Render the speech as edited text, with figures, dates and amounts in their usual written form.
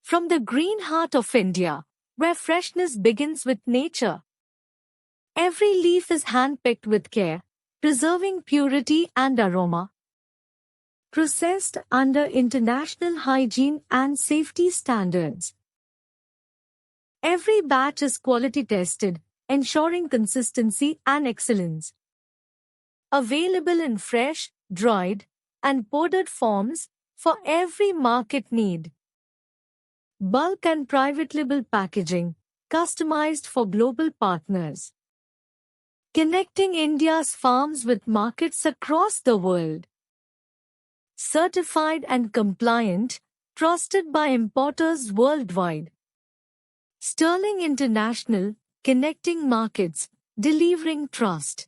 From the green heart of India, where freshness begins with nature. Every leaf is handpicked with care, preserving purity and aroma. Processed under international hygiene and safety standards. Every batch is quality tested, ensuring consistency and excellence. Available in fresh, dried, and powdered forms for every market need. Bulk and private label packaging, customized for global partners. Connecting India's farms with markets across the world. Certified and compliant, trusted by importers worldwide. Sterling International, connecting markets, delivering trust.